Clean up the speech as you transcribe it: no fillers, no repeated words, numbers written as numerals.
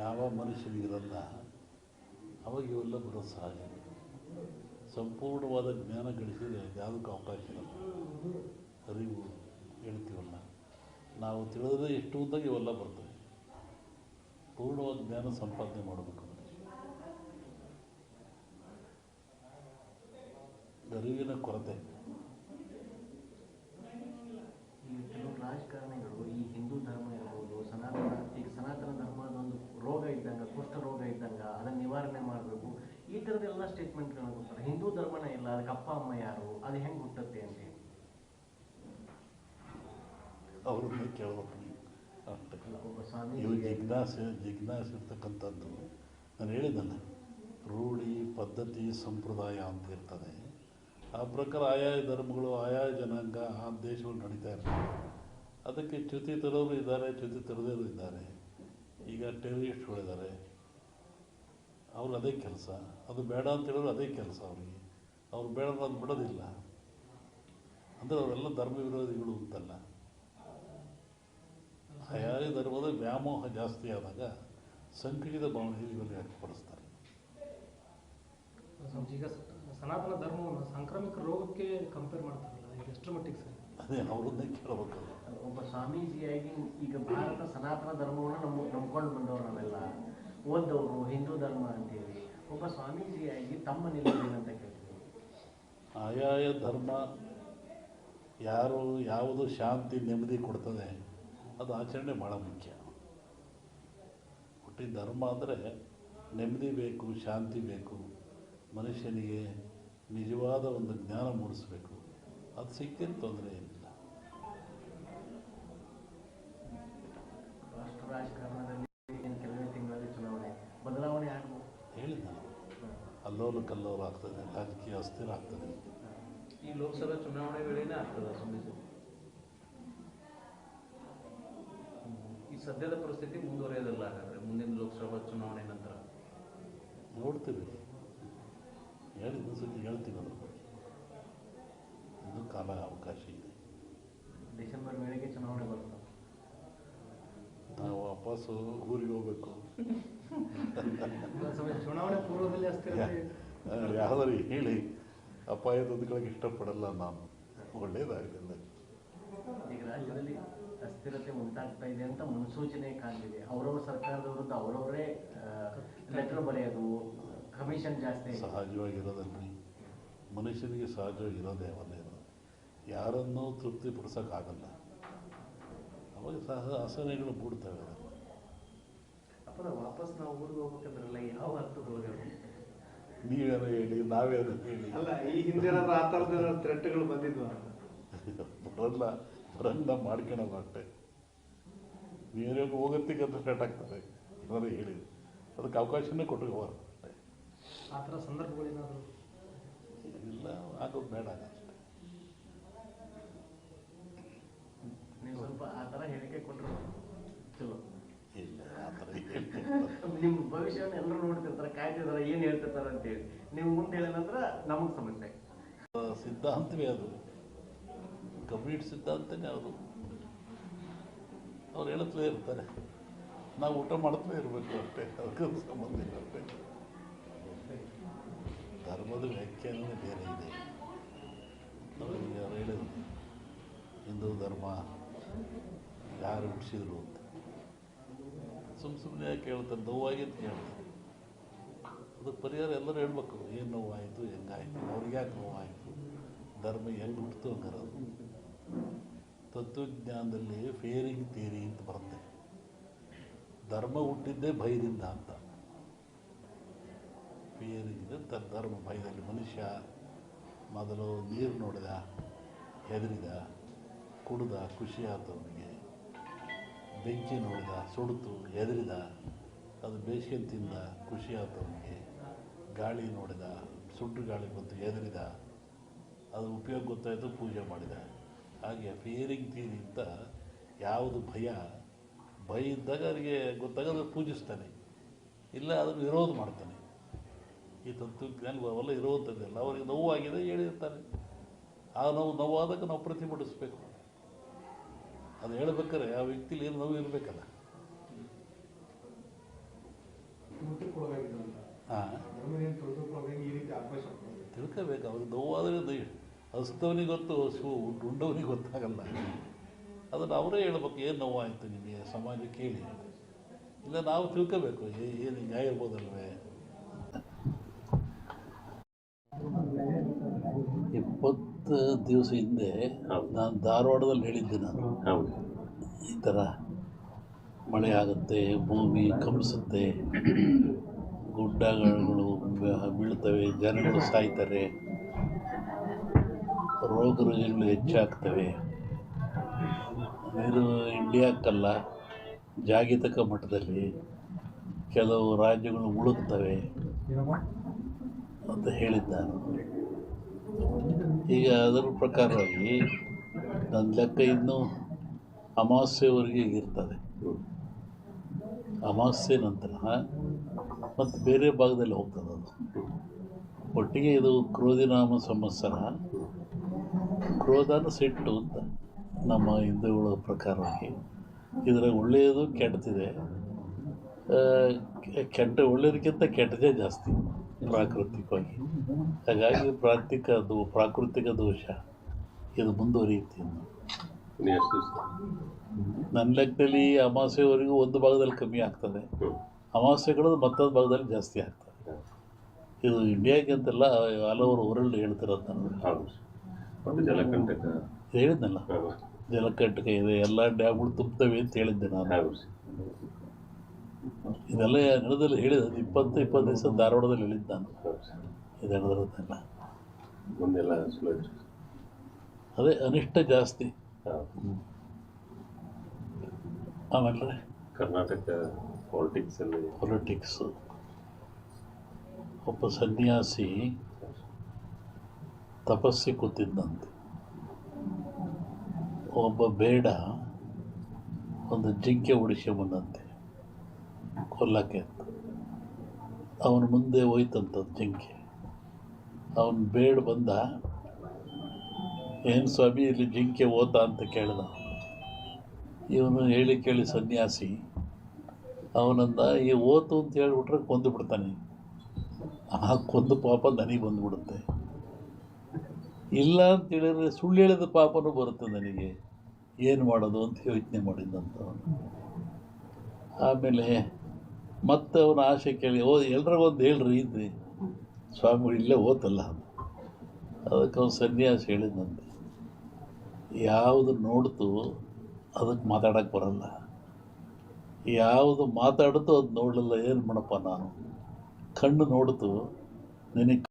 ಯಾವ ಮನುಷ್ಯನಿಗಿರಲ್ಲ, ಅವಾಗ ಇವೆಲ್ಲ ಬರೋದು ಸಹಜ. ಸಂಪೂರ್ಣವಾದ ಜ್ಞಾನ ಗಳಿಸಿದರೆ ಯಾವುದಕ್ಕೂ ಅವಕಾಶ ಇರಲ್ಲ. ಅರಿವು ಹೇಳ್ತೀವಲ್ಲ, ನಾವು ತಿಳಿದ್ರೆ ಎಷ್ಟು ಅಂದಾಗ ಇವೆಲ್ಲ ಬರ್ತವೆ. ಪೂರ್ಣವಾದ ಜ್ಞಾನ ಸಂಪಾದನೆ ಮಾಡಬೇಕು ಮನುಷ್ಯ. ಅರಿವಿನ ಕೊರತೆ. ಈ ಕೆಲವು ರಾಜಕಾರಣಿಗಳು ಈ ಹಿಂದೂ ಧರ್ಮ ಇರ್ಬೋದು, ಸನಾತನ ಧರ್ಮದೊಂದು ರೋಗ ಇದ್ದಂಗೆ, ಕುಷ್ಠ ರೋಗ ಇದ್ದಂಗೆ, ಅದನ್ನು ನಿವಾರಣೆ ಮಾಡಬೇಕು, ಈ ಥರದ್ದೆಲ್ಲ ಸ್ಟೇಟ್ಮೆಂಟ್ಗಳನ್ನ ಕೊಡ್ತಾರೆ. ಹಿಂದೂ ಧರ್ಮನೇ ಇಲ್ಲ, ಅದಕ್ಕೆ ಅಪ್ಪ ಅಮ್ಮ ಯಾರು, ಅದು ಹೆಂಗೆ ಹುಟ್ಟುತ್ತೆ ಅಂತೇಳಿ ಅವ್ರನ್ನೇ ಕೇಳಬೇಕು ನೀವು. ಅಷ್ಟೇ. ಸ್ವಾಮಿ ಇವು ಜಿಜ್ಞಾಸೆ ಇರ್ತಕ್ಕಂಥದ್ದು. ನಾನು ಹೇಳಿದ್ದಲ್ಲ, ರೂಢಿ ಪದ್ಧತಿ ಸಂಪ್ರದಾಯ ಅಂತ ಇರ್ತದೆ. ಆ ಪ್ರಕಾರ ಆಯಾ ಧರ್ಮಗಳು, ಆಯಾ ಜನಾಂಗ, ಆ ದೇಶಗಳು ನಡೀತಾ ಇರ್ತವೆ. ಅದಕ್ಕೆ ಚ್ಯುತಿ ತರೋರು ಇದ್ದಾರೆ, ಚ್ಯುತಿ ತರದೇರು ಇದ್ದಾರೆ. ಈಗ ಟೆರರಿಸ್ಟ್ಗಳಿದ್ದಾರೆ, ಅವ್ರು ಅದೇ ಕೆಲಸ. ಅದು ಬೇಡ ಅಂತ ಹೇಳಿದ್ರು ಅದೇ ಕೆಲಸ ಅವರಿಗೆ. ಅವ್ರು ಬೇಡ ಅದು ಬಿಡೋದಿಲ್ಲ. ಅಂದರೆ ಅವರೆಲ್ಲ ಧರ್ಮ ವಿರೋಧಿಗಳು ಅಂತಲ್ಲ. ಆಯಾ ಧರ್ಮದ ವ್ಯಾಮೋಹ ಜಾಸ್ತಿ ಆದಾಗ ಸಂಕುಚಿತ ಭಾವನೆಯಲ್ಲಿ ಇವೆಲ್ಲ ವ್ಯಕ್ತಪಡಿಸ್ತಾರೆ. ಈಗ ಸನಾತನ ಧರ್ಮವನ್ನು ಸಾಂಕ್ರಾಮಿಕ ರೋಗಕ್ಕೆ ಕಂಪೇರ್ ಮಾಡ್ತಾರಲ್ಲ, ಈಗ ಎಷ್ಟರ ಮಟ್ಟಿಗೆ ಸರಿ? ಅದೇ ಅವ್ರನ್ನೇ ಕೇಳಬೇಕು. ಒಬ್ಬ ಸ್ವಾಮೀಜಿಯಾಗಿ ಈಗ ಭಾರತ ಸನಾತನ ಧರ್ಮವನ್ನು ನಂಬ್ಕೊಂಡು ಬಂದವರು ನಾವೆಲ್ಲ, ಓದ್ದವರು ಹಿಂದೂ ಧರ್ಮ ಅಂತೇಳಿ. ಒಬ್ಬ ಸ್ವಾಮೀಜಿಯಾಗಿ ತಮ್ಮ ನಿಲುವೇನಂತ ಕೇಳ್ತೀವಿ. ಆಯಾಯ ಧರ್ಮ ಯಾವುದು ಶಾಂತಿ ನೆಮ್ಮದಿ ಕೊಡ್ತದೆ ಅದು ಆಚರಣೆ ಭಾಳ ಮುಖ್ಯ. ಹುಟ್ಟಿದ ಧರ್ಮ ಅಂದರೆ ನೆಮ್ಮದಿ ಬೇಕು, ಶಾಂತಿ ಬೇಕು, ಮನುಷ್ಯನಿಗೆ ನಿಜವಾದ ಒಂದು ಜ್ಞಾನ ಮೂಡಿಸ್ಬೇಕು. ಅದು ಸಿಕ್ಕಿನ ತೊಂದರೆ ಏನಿಲ್ಲ. ರಾಷ್ಟ್ರ ರಾಜಕಾರಣದಲ್ಲಿ ಕೆಲವೇ ತಿಂಗಳಲ್ಲಿ ಚುನಾವಣೆ ಬದಲಾವಣೆ ಆಗ್ಬೋದು. ಹೇಳಿದ ಅಲ್ಲೋಲ ಕಲ್ಲೋಲ ಆಗ್ತದೆ, ರಾಜಕೀಯ ಅಸ್ಥಿರ ಆಗ್ತದೆ. ಈ ಲೋಕಸಭಾ ಚುನಾವಣೆ ವೇಳೆನೇ ಆಗ್ತದೆ ಸ್ವಾಮೀಜಿ. ಈ ಸದ್ಯದ ಪರಿಸ್ಥಿತಿ ಮುಂದುವರಿಯೋದಲ್ಲ ಹಾಗಾದರೆ ಮುಂದಿನ ಲೋಕಸಭಾ ಚುನಾವಣೆ ನಂತರ? ನೋಡ್ತೀವಿ, ಹೇಳಿದ ಸತಿ ಹೇಳ್ತೀವಿ. ಅದ್ರ ಬಗ್ಗೆ ಇನ್ನೂ ಕಾಲ ಅವಕಾಶ ಇದೆ. ಡಿಸೆಂಬರ್ ವೇಳೆಗೆ ಚುನಾವಣೆ ಬರ್ತದೆ. ನಾವು ವಾಪಸ್ಸು ಊರಿಗೆ ಹೋಗ್ಬೇಕು. ಚುನಾವಣೆ ಪೂರ್ವದಲ್ಲಿ ಅಸ್ಥಿರತೆ ಯಾವ್ದಾರು ಹೇಳಿ ಅಪಾಯದೊಂದುಗಳಿಗೆ ಇಷ್ಟಪಡಲ್ಲ ನಾನು. ಒಳ್ಳೇದಾಗಲಿಲ್ಲ. ಈಗ ರಾಜ್ಯದಲ್ಲಿ ಅಸ್ಥಿರತೆ ಉಂಟಾಗ್ತಾ ಇದೆ ಅಂತ ಮುನ್ಸೂಚನೆ ಕಾಣ್ತಿದೆ. ಅವರವ್ರ ಸರ್ಕಾರದ ವಿರುದ್ಧ ಅವರವರೇ ಲೆಟರ್ ಬರೆಯೋದು, ಕಮಿಷನ್ ಜಾಸ್ತಿ. ಸಹಜವಾಗಿರೋದಲ್ರಿ, ಮನುಷ್ಯನಿಗೆ ಸಹಜವಾಗಿರೋದೇ ಅವನ್ನೇ ಇರೋದು. ಯಾರನ್ನೂ ತೃಪ್ತಿಪಡಿಸೋಕ್ಕಾಗಲ್ಲ. ಅವಾಗ ಅಸಹನೆಗಳು ಮೂಡ್ತವೆ. ಅಪ್ಪನ ವಾಪಸ್ ನಾವು ಊರಿಗೆ ಹೋಗ್ಬೇಕಂದ್ರಲ್ಲ, ಯಾವ ಅರ್ಥದೊಳಗೆ? ನೀವೇನೋ ಹೇಳಿ, ನಾವೇನೋ ಹೇಳಿ. ಅಲ್ಲ, ಈ ಹಿಂದೆ ಆ ಥರದ ಥ್ರೆಟ್ಗಳು ಬಂದಿದ್ವು? ಬರಲ್ಲ ಮಾಡ್ಕೊಳಲ್ಲ ಅಷ್ಟೇ. ನೀವೇನೋ ಹೋಗೋತ್ತಿಗೆ ಅಂತ ಸ್ಟಾರ್ಟ್ ಆಗ್ತದೆ. ಏನಾರು ಹೇಳಿ ಅದಕ್ಕೆ ಅವಕಾಶನೇ ಕೊಟ್ಟುಕೋಬಾರ್ದು ಅಷ್ಟೇ. ಆ ಥರ ಸಂದರ್ಭಗಳೇನಾದರೂ ಇಲ್ಲ, ಆಗೋದು ಬೇಡ ಅಷ್ಟೇ. ನೀವು ಸ್ವಲ್ಪ ಆ ಥರ ಹೇಳಿಕೆ ಕೊಟ್ಟರು ಚಲೋ. ಇಲ್ಲ, ಆ ಥರ ಹೇಳಿ ನಿಮ್ಮ ಭವಿಷ್ಯವನ್ನು ಎಲ್ಲರೂ ನೋಡ್ತಿರ್ತಾರೆ, ಕಾಯ್ತಿರ್ತಾರೆ, ಏನು ಹೇಳ್ತಿರ್ತಾರೆ ಅಂತೇಳಿ. ನೀವು ಮುಂದೆ ಹೇಳಿದ ನಂತರ ನಮಗೆ ಸಮಸ್ಯೆ. ಸಿದ್ಧಾಂತವೇ ಅದು, ಕಂಪ್ಲೀಟ್ ಸಿದ್ಧಾಂತನೇ ಅದು. ಅವ್ರು ಹೇಳುತ್ತಲೇ ಇರ್ತಾರೆ, ನಾವು ಊಟ ಮಾಡ್ತಲೇ ಇರಬೇಕು ಅಷ್ಟೇ. ಅದಕ್ಕೆ ಸಂಬಂಧ ಇಲ್ಲ ಅಷ್ಟೇ. ಧರ್ಮದ ವ್ಯಾಖ್ಯಾನವೇ ಬೇರೆ ಇದೆ. ಅವ್ರಿಗೆ ಅವ್ರು ಹೇಳಿದ್ರು, ಹಿಂದೂ ಧರ್ಮ ಯಾರು ಹುಟ್ಟಿಸಿದ್ರು ಅಂತ. ಸುಮ್ಮನೆ ಕೇಳ್ತಾರೆ, ನೋವಾಗಿದ್ದು ಕೇಳ್ತಾರೆ. ಅದಕ್ಕೆ ಪರಿಹಾರ ಎಲ್ಲರೂ ಹೇಳ್ಬೇಕು. ಏನು ನೋವಾಯಿತು, ಹೆಂಗಾಯಿತು, ಅವ್ರಿಗೆ ಯಾಕೆ ನೋವಾಯಿತು, ಧರ್ಮ ಎಲ್ಲಿ ಹುಟ್ಟಿತು ಹಂಗಾರದು. ತತ್ವಜ್ಞಾನದಲ್ಲಿ ಫೇರಿಂಗ್ ಥಿಯರಿ ಅಂತ ಬರುತ್ತೆ. ಧರ್ಮ ಹುಟ್ಟಿದ್ದೇ ಭಯದಿಂದ ಅಂತ. ಫಿಯರಿಂಗ್ ಧರ್ಮ ಭಯದಲ್ಲಿ. ಮನುಷ್ಯ ಮೊದಲು ನೀರು ನೋಡಿದ, ಹೆದರಿದ, ಕುಡ್ದ, ಖುಷಿ ಆಯ್ತು ಅವನಿಗೆ. ಬೆಂಕಿ ನೋಡಿದ, ಸುಡ್ತು, ಹೆದರಿದ, ಅದು ಬೇಯಿಸ್ಕೊಂಡು ತಿಂದ, ಖುಷಿ ಆಯ್ತು ಅವನಿಗೆ. ಗಾಳಿ ನೋಡಿದ, ಸುಟ್ಟು ಗಾಳಿ ಬಂತು, ಹೆದರಿದ, ಅದು ಉಪಯೋಗ ಗೊತ್ತಾಯಿತು, ಪೂಜೆ ಮಾಡಿದ. ಹಾಗೆ ಫಿಯರಿಂಗ್ ಥಿಯರಿ ಅಂತ ಯಾವುದು ಭಯ ಇದ್ದಾಗ ಅವರಿಗೆ ಗೊತ್ತಾಗೋದು ಪೂಜಿಸ್ತಾನೆ, ಇಲ್ಲ ಅದನ್ನು ವಿರೋಧ ಮಾಡ್ತಾನೆ. ಈ ತತ್ವಜ್ಞಾನ ಅವೆಲ್ಲ ಇರುವಂಥದ್ದೆಲ್ಲ ಅವರಿಗೆ ನೋವಾಗಿದೆ ಹೇಳಿರ್ತಾರೆ. ಆ ನೋವಾದಾಗ ನಾವು ಪ್ರತಿಭಟಿಸ್ಬೇಕು. ಅದು ಹೇಳ್ಬೇಕಾದ್ರೆ ಆ ವ್ಯಕ್ತಿಲಿ ಏನು ನೋವು ಇರಬೇಕಲ್ಲ. ತಿಳ್ಕೋಬೇಕು. ಅವ್ರಿಗೆ ನೋವಾದರೆ ಹಸಿದವನಿಗೆ ಗೊತ್ತು, ಉಂಡವನಿಗೆ ಗೊತ್ತಾಗಲ್ಲ. ಅದನ್ನು ಅವರೇ ಹೇಳ್ಬೇಕು, ಏನು ನೋವಾಯಿತು ನಿಮಗೆ, ಸಮಾಜಕ್ಕೆ ಹೇಳಿ. ಇಲ್ಲ ನಾವು ತಿಳ್ಕೋಬೇಕು, ಏನು ಹಿಂಗಾಗಿರ್ಬೋದಲ್ವೇ. 20 ದಿವಸ ಹಿಂದೆ ನಾನು ಧಾರವಾಡದಲ್ಲಿ ಹೇಳಿದ್ದೆ. ನಾನು ಈ ಥರ ಮಳೆ ಆಗುತ್ತೆ, ಭೂಮಿ ಕಂಪಿಸುತ್ತೆ, ಗುಡ್ಡಗಳು ಬೀಳ್ತವೆ, ಜನಗಳು ಸಾಯ್ತಾರೆ, ರೋಗ ರುಜಿನಗಳು ಹೆಚ್ಚಾಗ್ತವೆ. ಇದು ಇಂಡಿಯಾಕ್ಕಲ್ಲ, ಜಾಗತಿಕ ಮಟ್ಟದಲ್ಲಿ ಕೆಲವು ರಾಜ್ಯಗಳು ಮುಳುಗ್ತವೆ ಅಂತ ಹೇಳಿದ್ದಾನು. ಈಗ ಅದರ ಪ್ರಕಾರವಾಗಿ ನನ್ನ ಲೆಕ್ಕ ಇನ್ನೂ ಅಮಾವಾಸ್ಯೆವರೆಗೆ ಇರ್ತದೆ. ಅಮಾವಾಸ್ಯೆ ನಂತರ ಮತ್ತು ಬೇರೆ ಭಾಗದಲ್ಲಿ ಹೋಗ್ತದೆ ಅದು. ಒಟ್ಟಿಗೆ ಇದು ಕ್ರೋಧಿನಾಮ ಸಂವತ್ಸರ. ಕ್ರೋಧನ ಸಿಟ್ಟು ಅಂತ ನಮ್ಮ ಹಿಂದೂಗಳ ಪ್ರಕಾರವಾಗಿ. ಇದರಾಗ ಒಳ್ಳೆಯದು ಕೆಟ್ಟದಿದೆ. ಒಳ್ಳೆಯದಕ್ಕಿಂತ ಕೆಟ್ಟದೇ ಜಾಸ್ತಿ ಪ್ರಾಕೃತಿಕವಾಗಿ. ಹಾಗಾಗಿ ಪ್ರಾಕೃತಿಕ ದೋಷ ಇದು ಮುಂದುವರಿಯುತ್ತೆ. ನನ್ನ ಲೆಕ್ಕದಲ್ಲಿ ಅಮಾವಾಸ್ಯೆವರೆಗೂ ಒಂದು ಭಾಗದಲ್ಲಿ ಕಮ್ಮಿ ಆಗ್ತದೆ, ಅಮಾವಾಸ್ಯೆಗಳು ಮತ್ತೊಂದು ಭಾಗದಲ್ಲಿ ಜಾಸ್ತಿ ಆಗ್ತದೆ. ಇದು ಇಂಡಿಯಾಗೆ ಅಂತಲ್ಲ, ಆಲ್ ಓವರ್ ವರ್ಲ್ಡ್ ಹೇಳ್ತಿರೋದು ನಾನು. ಹೇಳಿದ್ನಲ್ಲ, ಜಲಕಂಟಕ ಇದೆ, ಎಲ್ಲ ಡ್ಯಾಮ್ಗಳು ತುಂಬ್ತವೆ ಅಂತ ಹೇಳಿದ್ದೆ ನಾನು. ಇದೆಲ್ಲ ನಡೆದಲ್ಲಿ ಹೇಳಿದ 20 ದಿವಸ ಧಾರವಾಡದಲ್ಲಿ ಹೇಳಿದ್ದು ನಾನು. ಇದು ನಡೆದಿರೋದೆಲ್ಲ ಅದೇ ಅನಿಷ್ಟ ಜಾಸ್ತಿ. ಆಮೇಲೆ ಕರ್ನಾಟಕ ಪೊಲಿಟಿಕ್ಸು. ಒಬ್ಬ ಸನ್ಯಾಸಿ ತಪಸ್ಸಿ ಕೂತಿದ್ದಂತೆ. ಒಬ್ಬ ಬೇಡ ಒಂದು ಜಿಂಕೆ ಬಂದಂತೆ ಕೊಲ್ಲಕ್ಕೆ ಅಂತ. ಅವನ ಮುಂದೆ ಹೋಯ್ತಂಥದ್ದು ಜಿಂಕೆ. ಅವನು ಬೇಡ ಬಂದ, ಏನು ಸ್ವಾಮಿ ಇಲ್ಲಿ ಜಿಂಕೆ ಓತ ಅಂತ ಕೇಳಿದ. ಇವನು ಹೇಳಿ ಕೇಳಿ ಸನ್ಯಾಸಿ ಅವನಂದ, ಈ ಓತು ಅಂತ ಹೇಳಿಬಿಟ್ರೆ ಕೊಂದು ಬಿಡ್ತಾನೆ. ಆ ಕೊಂದು ಪಾಪ ನನಗೆ ಬಂದುಬಿಡುತ್ತೆ. ಇಲ್ಲ ಅಂತ ಹೇಳಿದ್ರೆ ಸುಳ್ಳು ಹೇಳಿದ ಪಾಪನೂ ಬರುತ್ತೆ ನನಗೆ, ಏನು ಮಾಡೋದು ಅಂತ ಯೋಚನೆ ಮಾಡಿದ್ದಂತ. ಆಮೇಲೆ ಮತ್ತೆ ಅವನ ಆಸೆ ಕೇಳಿ, ಎಲ್ರಿಗೊಂದು ಹೇಳ್ರಿ ಇದ್ರಿ ಸ್ವಾಮಿಗಳು ಇಲ್ಲೇ ಓತಲ್ಲ. ಅದಕ್ಕೆ ಅವನು ಸನ್ಯಾಸಿ ಹೇಳಿದಂತೆ, ಯಾವುದು ನೋಡ್ತು ಅದಕ್ಕೆ ಮಾತಾಡೋಕ್ಕೆ ಬರಲ್ಲ, ಯಾವುದು ಮಾತಾಡ್ತು ಅದು ನೋಡಲಿಲ್ಲ, ಏನು ಮಾಡಪ್ಪ ನಾನು. ಕಣ್ಣು ನೋಡ್ತು, ನಿನಗೆ